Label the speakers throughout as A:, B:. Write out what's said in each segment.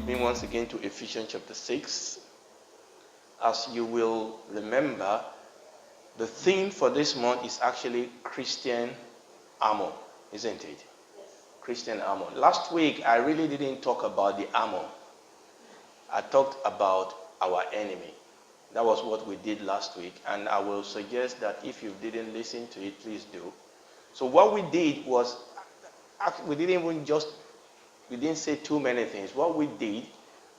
A: with me once again to Ephesians chapter 6. As you will remember, the theme for this month is actually Christian armor, isn't it? Christian armor. Last week, I really didn't talk about the armor. I talked about our enemy. That was what we did last week, and I will suggest that if you didn't listen to it, please do. So what we did was, we didn't say too many things. What we did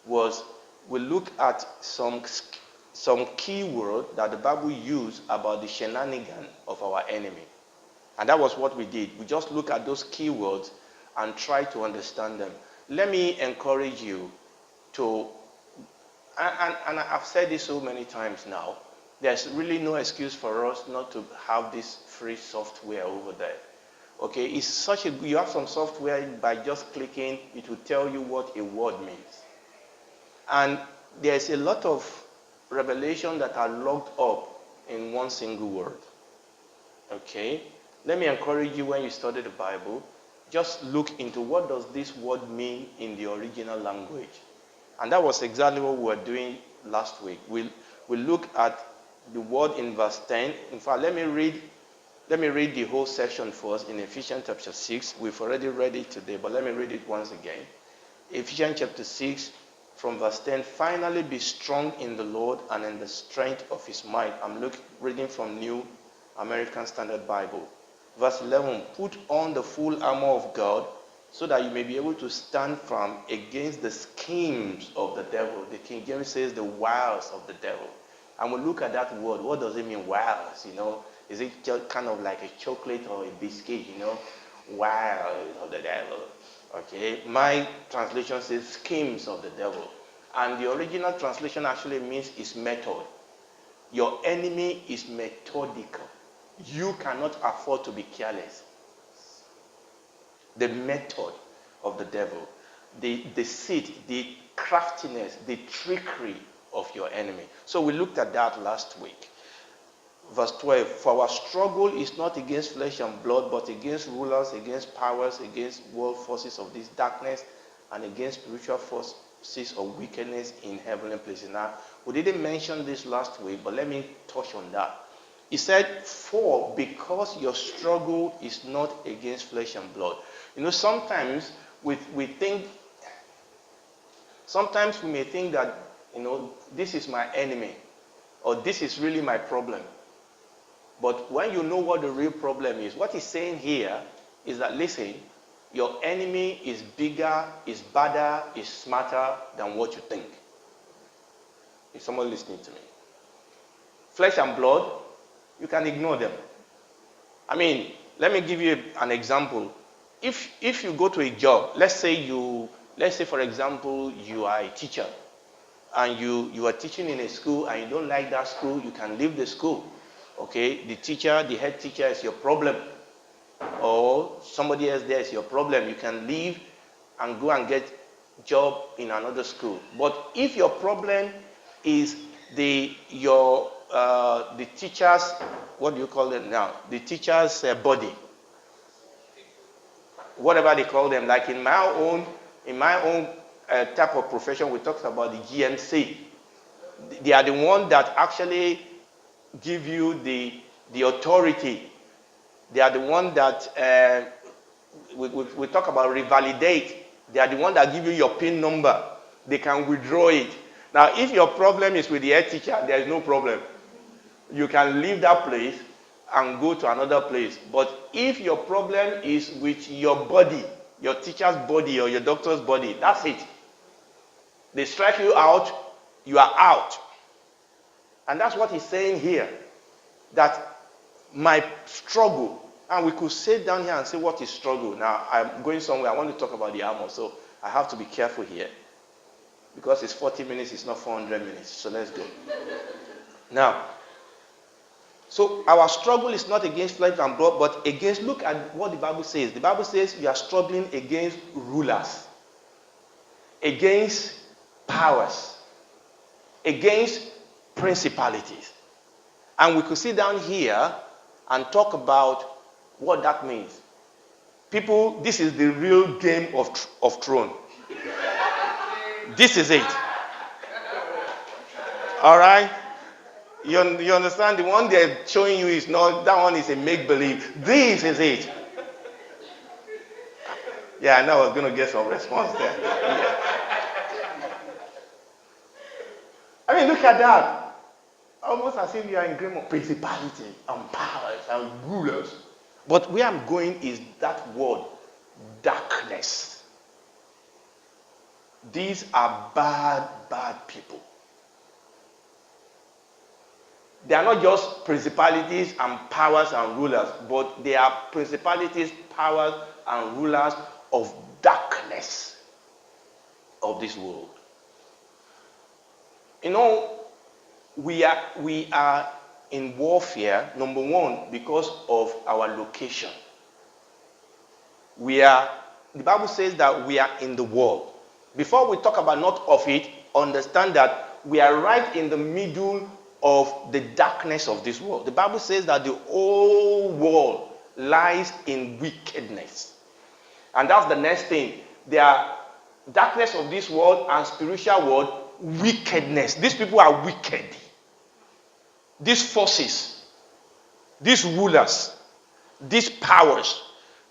A: was we looked at some key words that the Bible used about the shenanigans of our enemy. And that was what we did. We just look at those key words and try to understand them. Let me encourage you to, and I've said this so many times now, there's really no excuse for us not to have this free software over there. Okay, it's such you have some software, by just clicking, it will tell you what a word means. And there's a lot of revelation that are locked up in one single word. Okay, let me encourage you, when you study the Bible, just look into what does this word mean in the original language. And that was exactly what we were doing last week. We look at the word in verse 10. In fact, let me read the whole section for us in Ephesians chapter 6. We've already read it today, but let me read it once again. Ephesians chapter 6 from verse 10. Finally be strong in the Lord and in the strength of his might. I'm reading from New American Standard Bible. Verse 11. Put on the full armor of God so that you may be able to stand firm against the schemes of the devil. The King James says the wiles of the devil. And we look at that word. What does it mean, wiles? Is it just kind of like a chocolate or a biscuit, wiles of the devil? Okay, my translation says schemes of the devil. And the original translation actually means is method. Your enemy is methodical. You cannot afford to be careless. The method of the devil, the deceit, the craftiness, the trickery of your enemy. So we looked at that last week. Verse 12, for our struggle is not against flesh and blood, but against rulers, against powers, against world forces of this darkness, and against spiritual forces of wickedness in heavenly places. Now, we didn't mention this last week, but let me touch on that. He said, because your struggle is not against flesh and blood. Sometimes we may think that, this is my enemy, or this is really my problem. But when you know what the real problem is, what he's saying here is that, listen, your enemy is bigger, is badder, is smarter than what you think. Is someone listening to me? Flesh and blood, you can ignore them. Let me give you an example. If you go to a job, let's say for example, you are a teacher, and you are teaching in a school and you don't like that school, you can leave the school. Okay, the head teacher is your problem, or somebody else there is your problem. You can leave and go and get job in another school. But if your problem is the teacher's, what do you call them now? The teacher's body, whatever they call them. Like in my own type of profession, we talked about the GMC. They are the one that actually give you the authority. They are the one that we talk about revalidate. They are the one that give you your PIN number. They can withdraw it. Now, if your problem is with the head teacher, there is no problem. You can leave that place and go to another place. But if your problem is with your body, your teacher's body or your doctor's body, that's it. They strike you out, you are out. And that's what he's saying here. That my struggle, and we could sit down here and say, what is struggle? Now, I'm going somewhere. I want to talk about the armor, so I have to be careful here. Because it's 40 minutes, it's not 400 minutes. So let's go. Now, so our struggle is not against flesh and blood, but against, look at what the Bible says. The Bible says you are struggling against rulers, against powers, against principalities. And we could sit down here and talk about what that means. People, this is the real game of Thrones. This is it. All right? You understand? The one they're showing you is not, that one is a make-believe. This is it. Yeah, I know I was going to get some response there. Yeah. I mean, look at that. Almost as if you are in agreement of principality and powers and rulers. But where I'm going is that word, darkness. These are bad, bad people. They are not just principalities and powers and rulers, but they are principalities, powers, and rulers of darkness of this world. You know, we are in warfare, number one, because of our location. The Bible says that we are in the world. Before we talk about not of it, understand that we are right in the middle of the darkness of this world. The Bible says that the whole world lies in wickedness. And that's the next thing. There are darkness of this world and spiritual world, wickedness. These people are wicked. These forces, these rulers, these powers,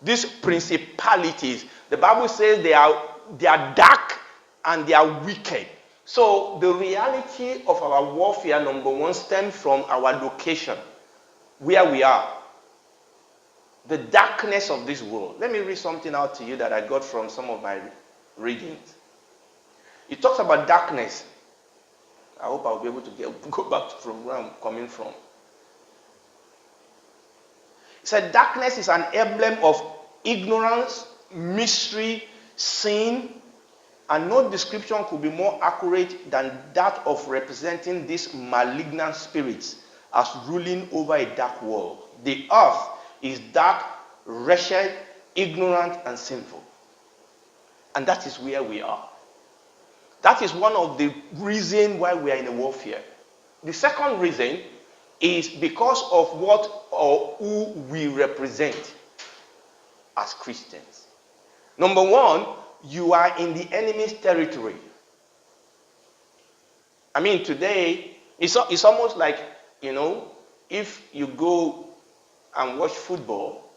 A: these principalities, the Bible says they are dark and they are wicked. So the reality of our warfare, number one, stems from our location, where we are. The darkness of this world. Let me read something out to you that I got from some of my readings. It talks about darkness. I hope I'll be able to go back from where I'm coming from. It said darkness is an emblem of ignorance, mystery, sin, and no description could be more accurate than that of representing these malignant spirits as ruling over a dark world. The earth is dark, wretched, ignorant, and sinful. And that is where we are. That is one of the reasons why we are in a warfare. The second reason is because of what or who we represent as Christians. Number one, you are in the enemy's territory. I mean, today, it's almost like, if you go and watch football.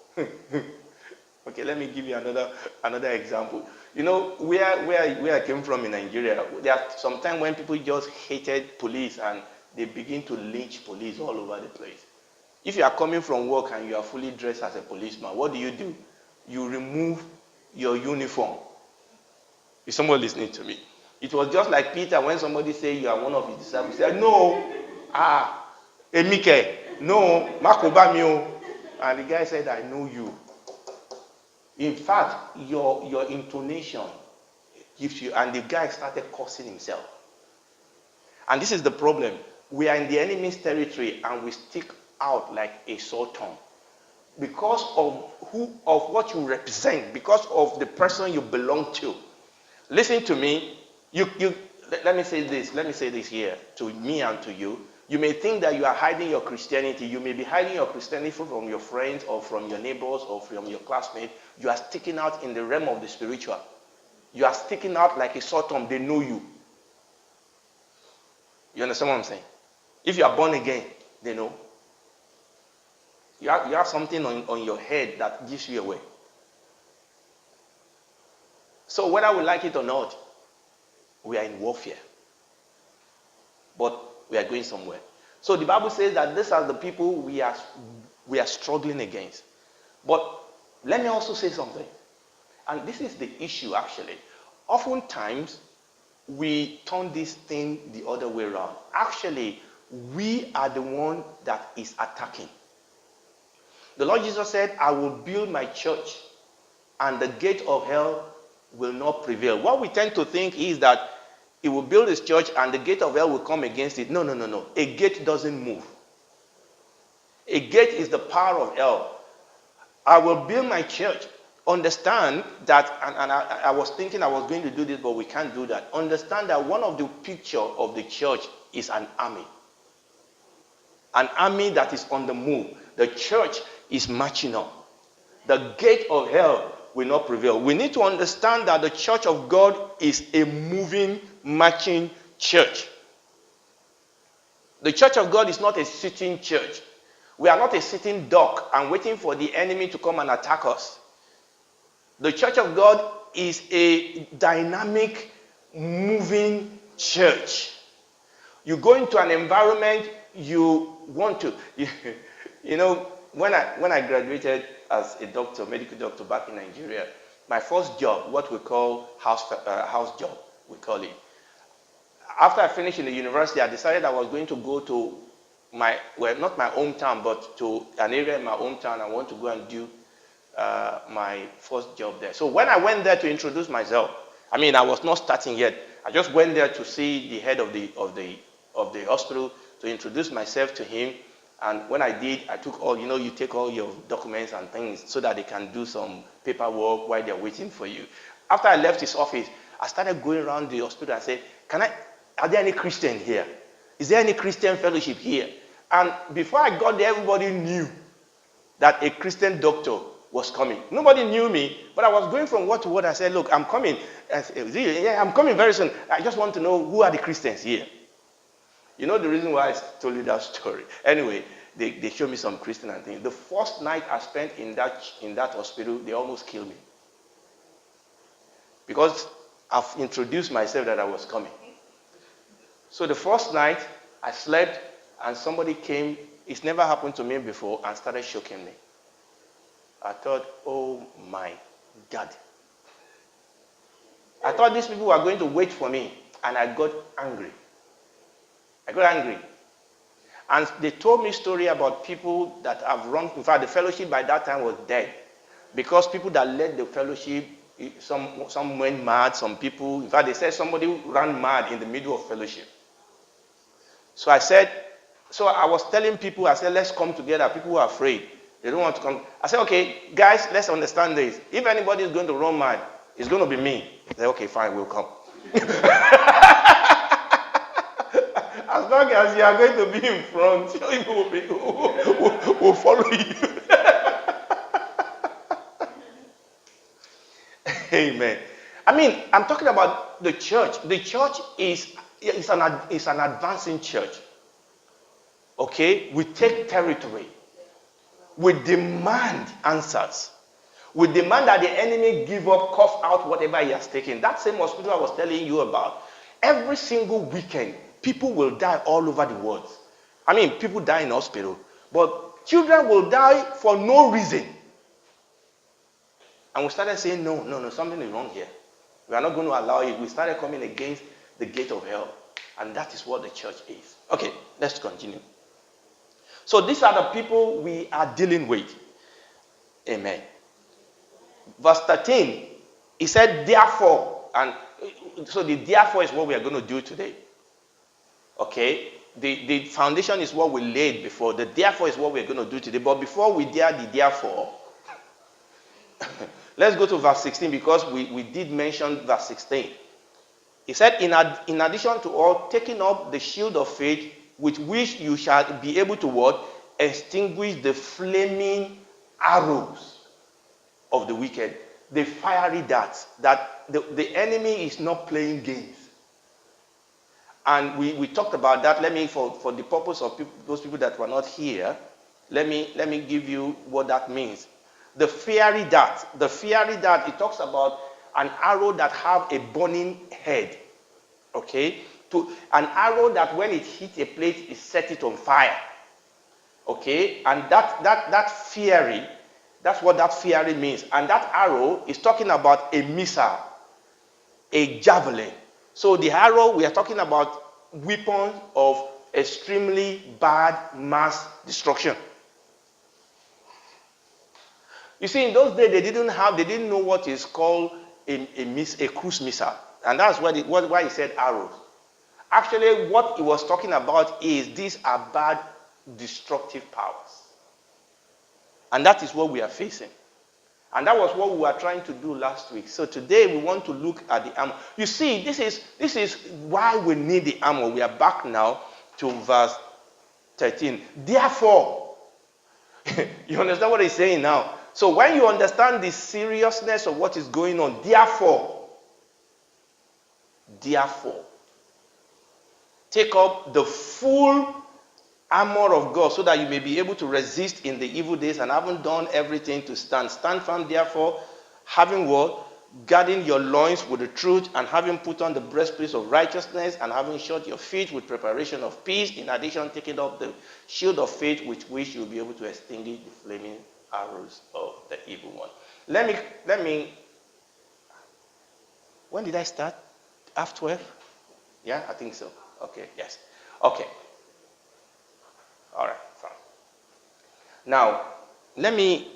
A: Okay, let me give you another example. Where I came from in Nigeria, there are sometimes when people just hated police and they begin to lynch police all over the place. If you are coming from work and you are fully dressed as a policeman, what do? You remove your uniform. Is someone listening to me? It was just like Peter when somebody said you are one of his disciples. He said, no, Emike, no, Makobamio. And the guy said, I know you. In fact, your intonation gives you, and the guy started cursing himself. And this is the problem. We are in the enemy's territory and we stick out like a sore thumb. Because of what you represent, because of the person you belong to. Listen to me. Let me say this here to me and to you. You may think that you are hiding your Christianity. You may be hiding your Christianity from your friends or from your neighbors or from your classmates. You are sticking out in the realm of the spiritual. You are sticking out like a sore thumb. They know you. You understand what I'm saying? If you are born again, they know. You have something on your head that gives you away. So whether we like it or not, we are in warfare. But we are going somewhere. So the Bible says that these are the people we are struggling against. But let me also say something. And this is the issue actually. Oftentimes, we turn this thing the other way around. Actually, we are the one that is attacking. The Lord Jesus said, I will build my church and the gate of hell will not prevail. What we tend to think is that he will build his church and the gate of hell will come against it. No. A gate doesn't move. A gate is the power of hell. I will build my church. Understand that, and I was thinking I was going to do this, but we can't do that. Understand that one of the pictures of the church is an army. An army that is on the move. The church is marching on. The gate of hell will not prevail. We need to understand that the church of God is a moving, marching church. The church of God is not a sitting church. We are not a sitting duck and waiting for the enemy to come and attack us. The church of God is a dynamic, moving church. You go into an environment you want to. You know, when I graduated as a doctor, medical doctor back in Nigeria, my first job, what we call house job, we call it. After I finished in the university, I decided I was going to go to not my hometown, but to an area in my hometown. I want to go and do my first job there. So when I went there to introduce myself, I mean, I was not starting yet. I just went there to see the head of the hospital to introduce myself to him. And when I did, I took all, you take all your documents and things so that they can do some paperwork while they're waiting for you. After I left his office, I started going around the hospital and said, are there any Christian here? Is there any Christian fellowship here? And before I got there, everybody knew that a Christian doctor was coming. Nobody knew me, but I was going from word to word. I said, look, I'm coming. I said, yeah, I'm coming very soon. I just want to know who are the Christians here. You know the reason why I told you that story? Anyway, they showed me some Christian and things. The first night I spent in that hospital, they almost killed me. Because I've introduced myself that I was coming. So the first night, I slept, and somebody came. It's never happened to me before, and started choking me. I thought, oh my God. I thought these people were going to wait for me, and I got angry. And they told me a story about people that have run. In fact, the fellowship by that time was dead. Because people that led the fellowship, some went mad, some people. In fact, they said somebody ran mad in the middle of fellowship. So I was telling people, I said, let's come together. People were afraid. They don't want to come. I said, okay, guys, let's understand this. If anybody is going to run mad, it's going to be me. They said, okay, fine, we'll come. As long as you are going to be in front, people will follow you. Amen. I mean, I'm talking about the church. The church is an advancing church. Okay? We take territory. We demand answers. We demand that the enemy give up, cough out whatever he has taken. That same hospital I was telling you about, every single weekend, people will die all over the world. I mean, people die in hospital, but children will die for no reason. And we started saying, no, something is wrong here. We are not going to allow it. We started coming against the gate of hell. And that is what the church is. Okay, let's continue. So these are the people we are dealing with. Amen. Verse 13, he said, therefore, and so the therefore is what we are going to do today. Okay? The foundation is what we laid before. The therefore is what we are going to do today. But before we dare the therefore, let's go to verse 16 because we did mention verse 16. He said, in addition to all, taking up the shield of faith, with which you shall be able to what? Extinguish the flaming arrows of the wicked. The fiery darts. That the enemy is not playing games. And we talked about that. Let me, for the purpose of those people that were not here, let me give you what that means. The fiery dart. The fiery dart, it talks about an arrow that have a burning head. Okay? An arrow that when it hits a plate, it sets it on fire. Okay? And that fiery, that's what that fiery means. And that arrow is talking about a missile, a javelin. So the arrow, we are talking about weapons of extremely bad mass destruction. You see, in those days, they didn't know what is called a cruise missile. And that's why he said arrows. Actually, what he was talking about is these are bad destructive powers. And that is what we are facing. And that was what we were trying to do last week. So today we want to look at the armor. You see, this is why we need the armor. We are back now to verse 13. Therefore, you understand what he's saying now? So when you understand the seriousness of what is going on, therefore, take up the full armor of God so that you may be able to resist in the evil days, and having done everything to stand. Stand firm, therefore, having what? Guarding your loins with the truth, and having put on the breastplate of righteousness, and having shod your feet with preparation of peace. In addition, taking up the shield of faith, with which you'll be able to extinguish the flaming arrows of the evil one. Let me. When did I start? Half 12? Yeah, I think so. Okay, yes. Okay. All right, fine. Now, let me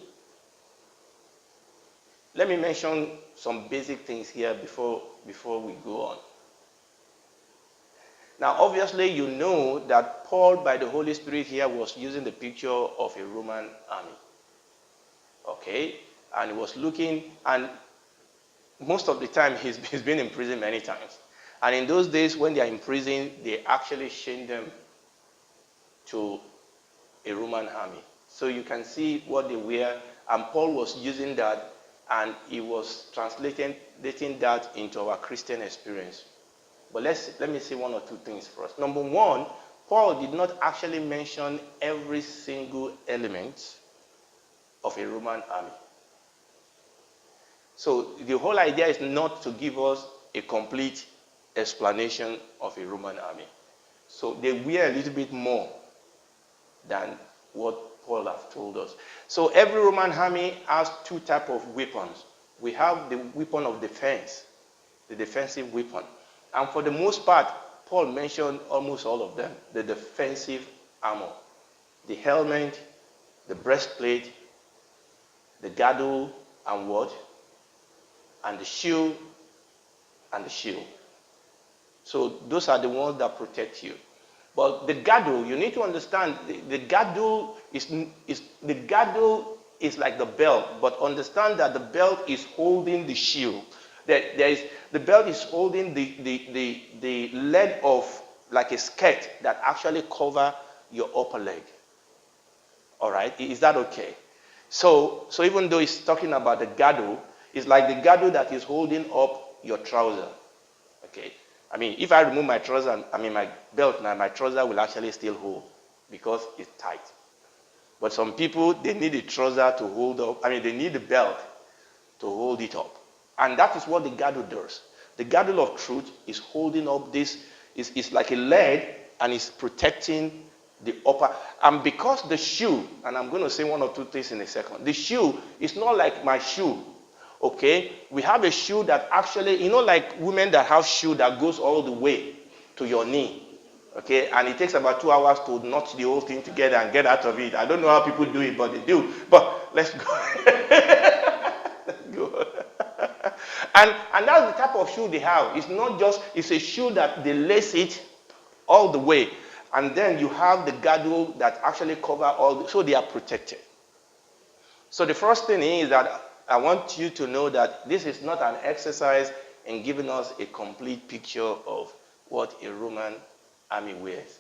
A: mention some basic things here before we go on. Now, obviously, you know that Paul, by the Holy Spirit here, was using the picture of a Roman army. Okay? And he was looking, and most of the time, he's been in prison many times. And in those days, when they are in prison, they actually chain them to a Roman army. So you can see what they wear, and Paul was using that, and he was translating that into our Christian experience. But let me say one or two things first. Number one, Paul did not actually mention every single element of a Roman army. So the whole idea is not to give us a complete explanation of a Roman army. So they wear a little bit more than what Paul has told us. So every Roman army has two types of weapons. We have the weapon of defense, the defensive weapon. And for the most part, Paul mentioned almost all of them. The defensive armor, the helmet, the breastplate, the girdle, and what? And the shield, and the shield. So those are the ones that protect you. But the girdle, you need to understand, the girdle is like the belt, but understand that the belt is holding the shield. The belt is holding the leg of like a skirt that actually cover your upper leg. All right, is that okay? So even though it's talking about the girdle, it's like the girdle that is holding up your trouser. Okay. I mean, if I remove my trouser, my belt now, my trouser will actually still hold because it's tight. But some people, they need the trouser to hold up. They need the belt to hold it up. And that is what the girdle does. The girdle of truth is holding up this, is like a leg, and is protecting the upper. And because the shoe, and I'm going to say one or two things in a second, the shoe is not like my shoe. Okay, we have a shoe that actually, like women that have shoe that goes all the way to your knee. Okay, and it takes about 2 hours to knot the whole thing together and get out of it. I don't know how people do it, but they do. But let's go. Let's go. And that's the type of shoe they have. It's not just, it's a shoe that they lace it all the way. And then you have the girdle that actually cover so they are protected. So the first thing is that I want you to know that this is not an exercise in giving us a complete picture of what a Roman army wears.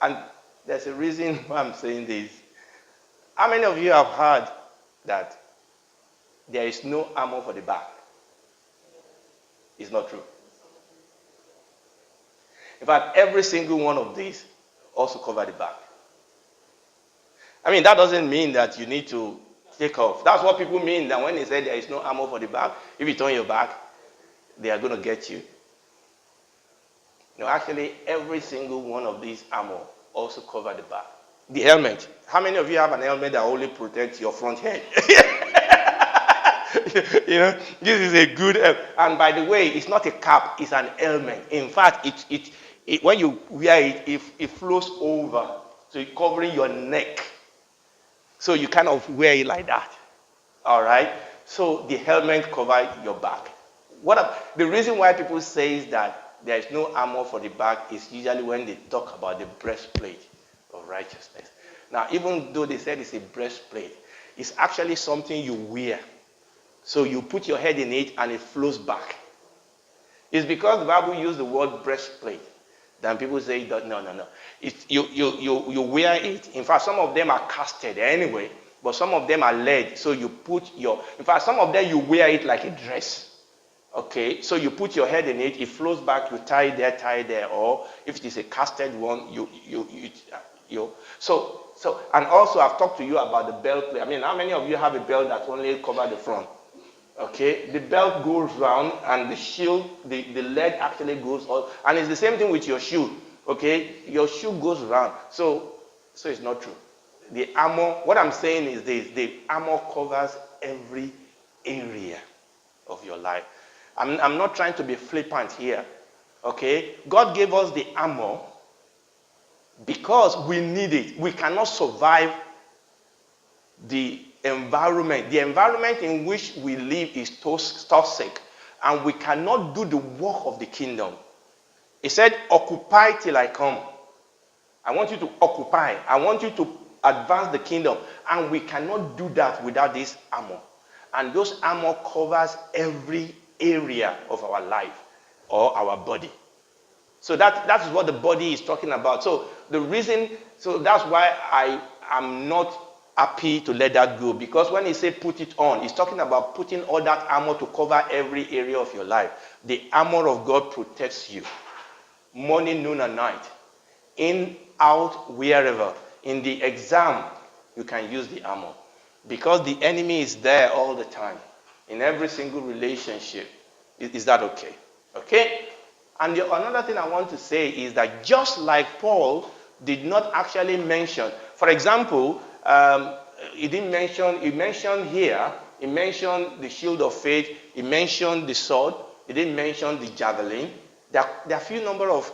A: And there's a reason why I'm saying this. How many of you have heard that there is no armor for the back? It's not true. In fact, every single one of these also cover the back. That doesn't mean that you need to take off. That's what people mean, that when they say there is no armor for the back, if you turn your back, they are going to get you. No, actually, every single one of these armor also cover the back. The helmet. How many of you have an helmet that only protects your front head? This is a good helmet. And by the way, it's not a cap, it's an helmet. In fact, it when you wear it, it flows over, so it's covering your neck. So you kind of wear it like that. All right? So the helmet covers your back. The reason why people say that there is no armor for the back is usually when they talk about the breastplate of righteousness. Now, even though they said it's a breastplate, it's actually something you wear. So you put your head in it and it flows back. It's because the Bible used the word breastplate. Then people say, no. You wear it. In fact, some of them are casted anyway. But some of them are lead. So you put in fact, some of them you wear it like a dress. Okay, so you put your head in it, it flows back, you tie there, or if it is a casted one, and also I've talked to you about the belt. I mean, how many of you have a belt that only covers the front? Okay, the belt goes round and the shield, the lead actually goes all, and it's the same thing with your shoe. Okay, your shoe goes round, so it's not true. The armor, what I'm saying is this: the armor covers every area of your life. I'm not trying to be flippant here. Okay, God gave us the armor because we need it. We cannot survive the environment. The environment in which we live is toxic, and we cannot do the work of the kingdom. He said, occupy till I come. I want you to occupy. I want you to advance the kingdom. And we cannot do that without this armor. And those armor covers every area of our life or our body. So that is what the body is talking about. So that's why I am not happy to let that go, because when he said put it on, he's talking about putting all that armor to cover every area of your life. The armor of God protects you morning, noon, and night, in, out, wherever. In the exam, you can use the armor, because the enemy is there all the time in every single relationship. Is that okay? Okay? And another thing I want to say is that just like Paul did not actually mention, for example, he mentioned here, he mentioned the shield of faith, he mentioned the sword, he didn't mention the javelin. There are a few number of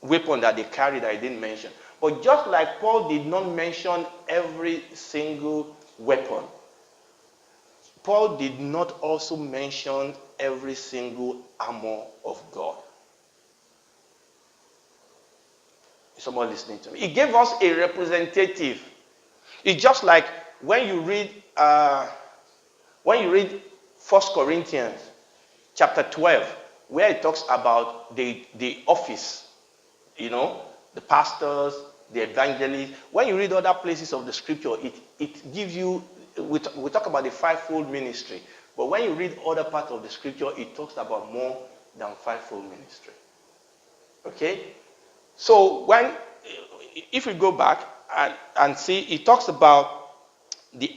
A: weapons that they carry that he didn't mention. But just like Paul did not mention every single weapon, Paul did not also mention every single armor of God. Is someone listening to me? He gave us a representative. It's just like when you read 1 Corinthians chapter 12, where it talks about the office, the pastors, the evangelists. When you read other places of the scripture, it gives you, we talk about the fivefold ministry, but when you read other parts of the scripture, it talks about more than fivefold ministry. Okay? So if we go back and see, it talks about the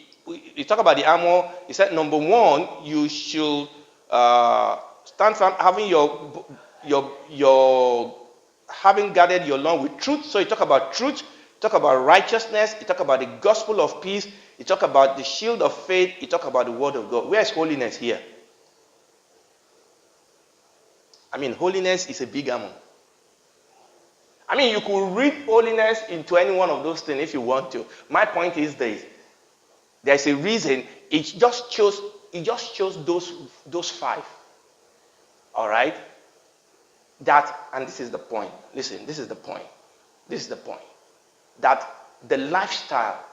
A: armor. He said, number one, you should stand firm, having gathered your loins with truth. So he talk about truth, talk about righteousness, he talk about the gospel of peace, he talk about the shield of faith, he talk about the word of God. Where is holiness here? I mean, holiness is a big armor. I mean, you could read holiness into any one of those things if you want to. My point is this: there's a reason it just chose those five. All right? And this is the point. Listen, this is the point. That the lifestyle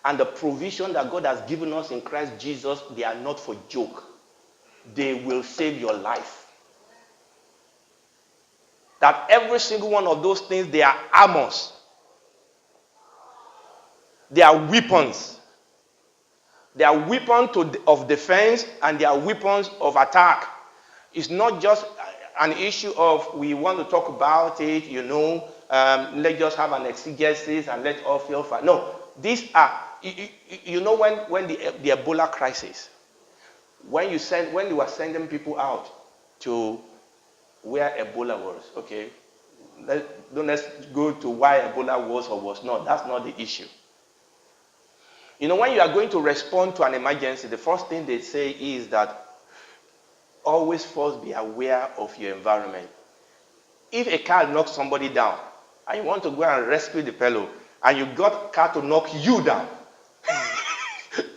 A: and the provision that God has given us in Christ Jesus, they are not for joke. They will save your life. That every single one of those things, they are armors. They are weapons. They are weapons of defense, and they are weapons of attack. It's not just an issue of we want to talk about it, let's just have an exegesis and let all feel fine. No, these are, when the Ebola crisis, when they were sending people out to where Ebola was, okay, let's go to why Ebola was or was not. That's not the issue. When you are going to respond to an emergency, the first thing they say is that always first be aware of your environment. If a car knocks somebody down and you want to go and rescue the fellow, and you got a car to knock you down,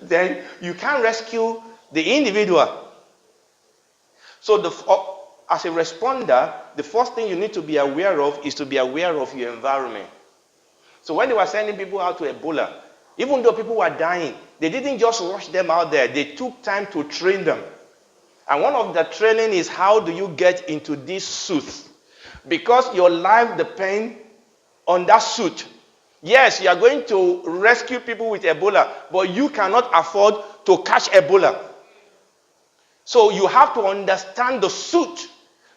A: then you can't rescue the individual. So as a responder, the first thing you need to be aware of is to be aware of your environment. So when they were sending people out to Ebola, even though people were dying, they didn't just rush them out there. They took time to train them. And one of the training is, how do you get into this suit? Because your life depends on that suit. Yes, you are going to rescue people with Ebola, but you cannot afford to catch Ebola. So you have to understand the suit.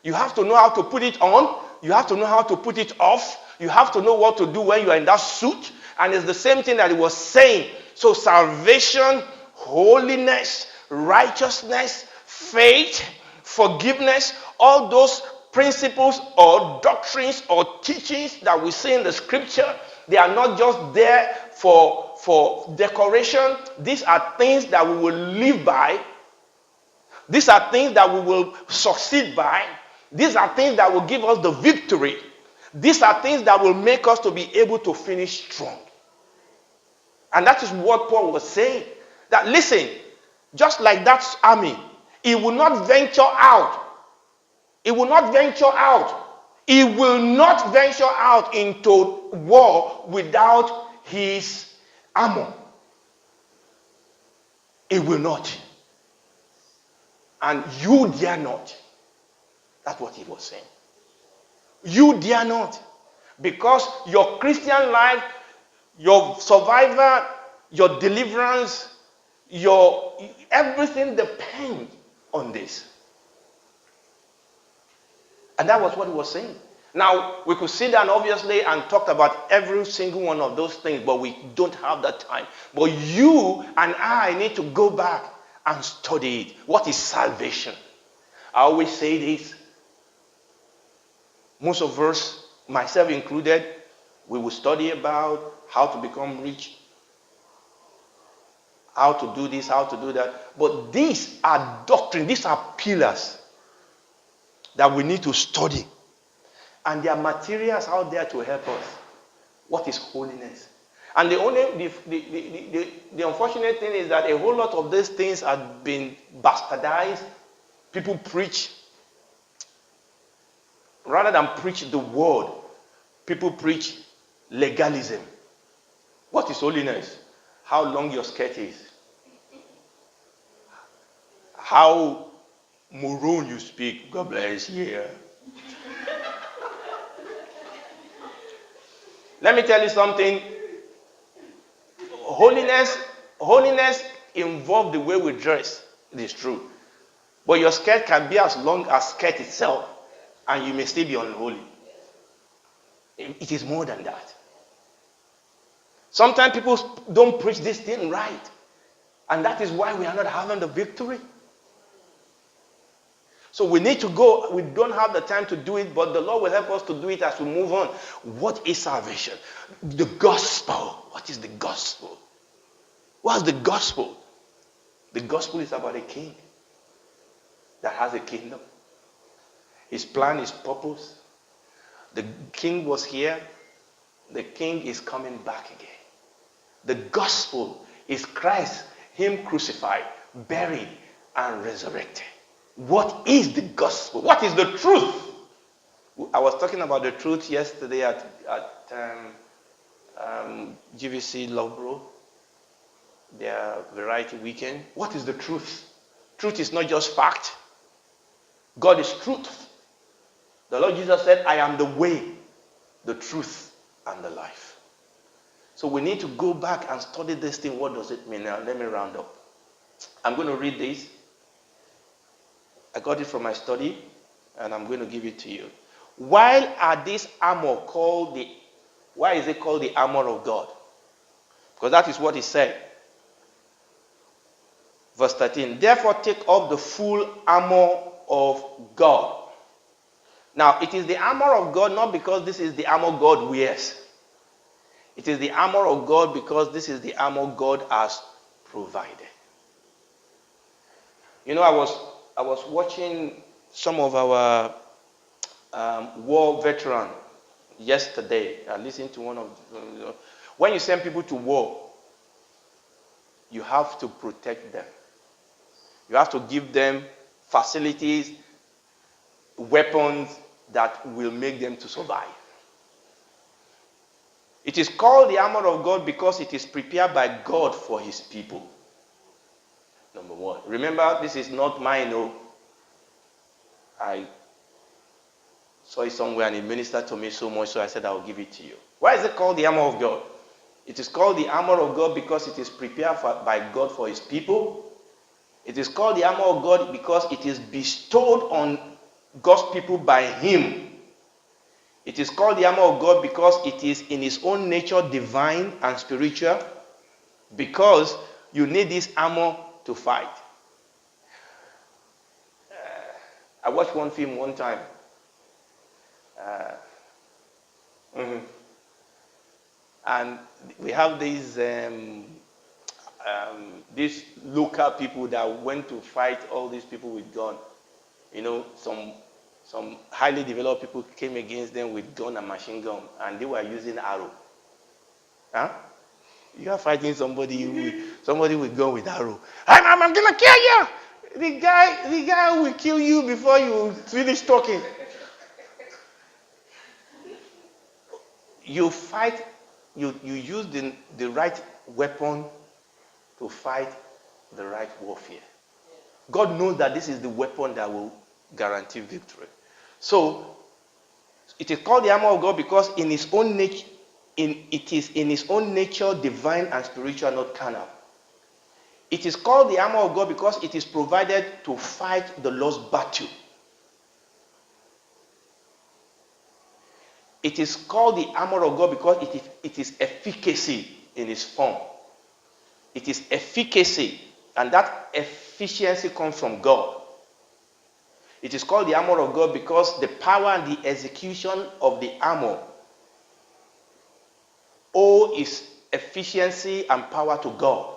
A: You have to know how to put it on. You have to know how to put it off. You have to know what to do when you are in that suit. And it's the same thing that he was saying. So salvation, holiness, righteousness, faith, forgiveness, all those principles or doctrines or teachings that we see in the scripture, they are not just there for decoration. These are things that we will live by. These are things that we will succeed by. These are things that will give us the victory. These are things that will make us to be able to finish strong. And that is what Paul was saying. That listen, just like that army, it will not venture out. It will not venture out. It will not venture out into war without his armor. It will not. And you dare not. That's what he was saying. You dare not. Because your Christian life, your survival, your deliverance, your everything depends on this. And that was what he was saying. Now, we could sit down obviously and talk about every single one of those things, but we don't have that time. But you and I need to go back and study it. What is salvation? I always say this. Most of us, myself included, we will study about how to become rich, how to do this, how to do that. But these are doctrine, these are pillars that we need to study. And there are materials out there to help us. What is holiness? And the unfortunate thing is that a whole lot of these things have been bastardized. People preach, rather than preach the word, people preach legalism. What is holiness? How long your skirt is. How maroon you speak. God bless you. Let me tell you something. Holiness involves the way we dress. It is true. But your skirt can be as long as skirt itself, and you may still be unholy. It is more than that. Sometimes people don't preach this thing right. And that is why we are not having the victory. So we need to go. We don't have the time to do it, but the Lord will help us to do it as we move on. What is salvation? The gospel. What is the gospel? What's the gospel? The gospel is about a king that has a kingdom. His plan, his purpose. The king was here. The king is coming back again. The gospel is Christ, him crucified, buried, and resurrected. What is the gospel? What is the truth? I was talking about the truth yesterday at GVC Loughborough, their variety weekend. What is the truth? Truth is not just fact. God is truth. The Lord Jesus said, I am the way, the truth, and the life. So we need to go back and study this thing. What does it mean? Now, let me round up. I'm going to read this. I got it from my study, and I'm going to give it to you. Why is it called the armor of God? Because that is what he said. Verse 13, therefore take up the full armor of God. Now, it is the armor of God not because this is the armor God wears. It is the armor of God because this is the armor God has provided. You know, I was watching some of our war veterans yesterday. I listened to one of them. When you send people to war, you have to protect them. You have to give them facilities, weapons that will make them to survive. It is called the armor of God because it is prepared by God for his people. Number one. Remember, this is not mine. No. saw it somewhere and it ministered to me so much, so I said I will give it to you. Why is it called the armor of God? It is called the armor of God because it is prepared by God for his people. It is called the armor of God because it is bestowed on God's people by him. It is called the armor of God because it is in its own nature divine and spiritual, because you need this armor to fight. I watched one film one time. And we have these local people that went to fight all these people with gun. You know, some highly developed people came against them with gun and machine gun, and they were using arrow. Huh? You are fighting somebody with gun with arrow. I'm gonna kill you. The guy will kill you before you finish talking. You fight. You use the right weapon to fight the right warfare. God knows that this is the weapon that will guarantee victory. So it is called the armor of God because it is in its own nature divine and spiritual, not carnal. It is called the armor of God because it is provided to fight the lost battle. It is called the armor of God because it is efficacy in its form. It is efficacy, and that efficiency comes from God. It is called the armor of God because the power and the execution of the armor owe its efficiency and power to God.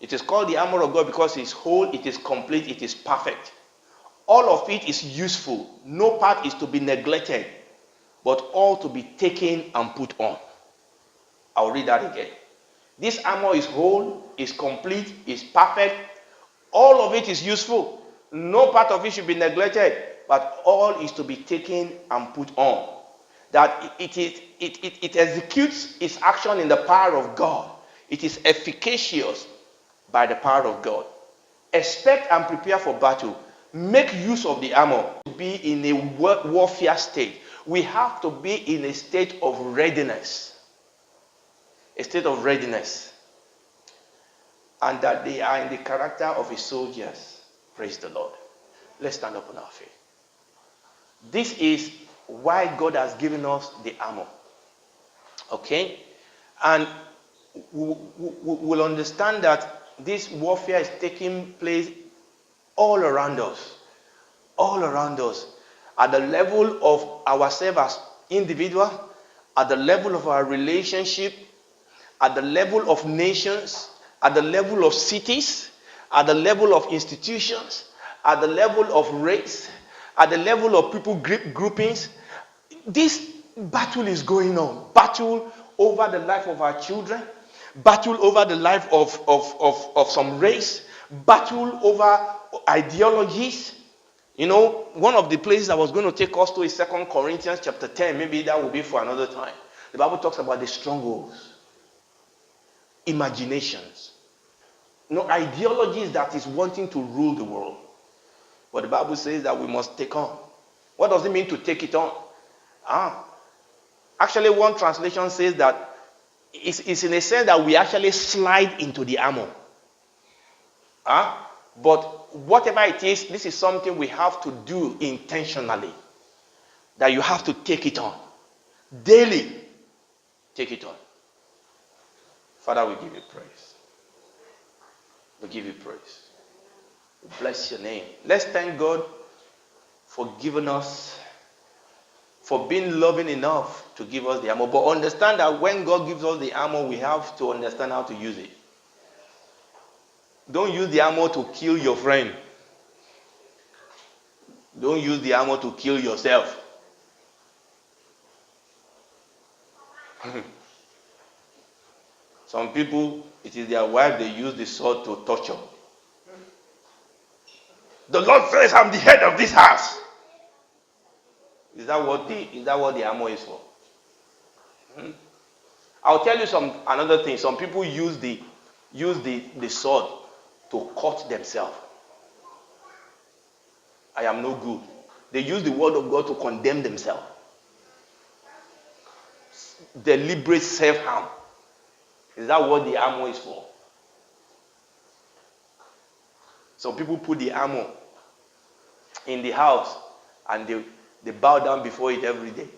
A: It is called the armor of God because it is whole, it is complete, it is perfect. All of it is useful. No part is to be neglected, but all to be taken and put on. I'll read that again. This armor is whole, is complete, is perfect. All of it is useful. No part of it should be neglected, but all is to be taken and put on. That it executes its action in the power of God. It is efficacious by the power of God. Expect and prepare for battle. Make use of the armor. Be in a warfare state. We have to be in a state of readiness. A state of readiness. And that they are in the character of his soldiers. Praise the Lord. Let's stand up on our feet. This is why God has given us the armor. Okay? And we'll understand that this warfare is taking place all around us. All around us. At the level of ourselves as individuals, at the level of our relationship, at the level of nations, at the level of cities, at the level of institutions, at the level of race, at the level of people groupings. This battle is going on. Battle over the life of our children, battle over the life of some race, battle over ideologies. You know, one of the places I was going to take us to is 2 Corinthians chapter 10. Maybe that will be for another time. The Bible talks about the strongholds, imaginations, ideologies that is wanting to rule the world. But the Bible says that we must take on. What does it mean to take it on? Actually, one translation says that it's in a sense that we actually slide into the armor. But whatever it is, this is something we have to do intentionally. That you have to take it on. Daily, take it on. Father, we give you praise. We give you praise. We bless your name. Let's thank God for giving us, for being loving enough to give us the armor. But understand that when God gives us the armor, we have to understand how to use it. Don't use the armor to kill your friend. Don't use the armor to kill yourself. Some people, it is their wife they use the sword to torture. The Lord says, I'm the head of this house. Is that what the armor is for? I'll tell you another thing. Some people use the sword to cut themselves. I am no good. They use the word of God to condemn themselves. Deliberate self-harm. Is that what the armor is for? Some people put the armor in the house and they bow down before it every day.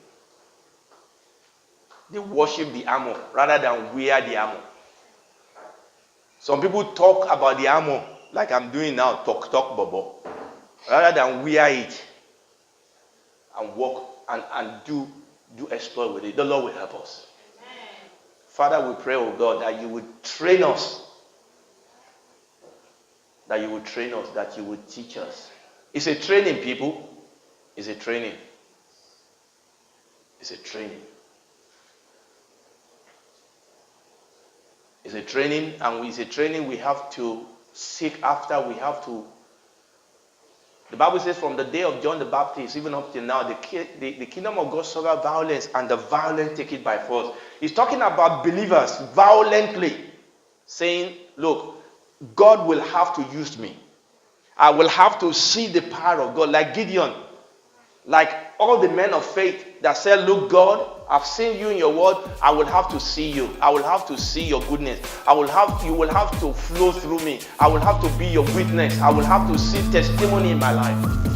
A: They worship the armor rather than wear the armor. Some people talk about the armor like I'm doing now, talk, bobo, rather than wear it and walk and do exploit with it. The Lord will help us. Amen. Father, we pray, oh God, that you would train us. That you would train us, that you would teach us. It's a training, people. It's a training. It's a training. It's a training, and it's a training we have to seek after. We have to. The Bible says from the day of John the Baptist, even up till now, the kingdom of God suffer violence, and the violent take it by force. He's talking about believers violently saying, look, God will have to use me. I will have to see the power of God, like Gideon, like all the men of faith that said, look, God, I've seen you in your word. I will have to see you. I will have to see your goodness. You will have to flow through me. I will have to be your witness. I will have to see testimony in my life.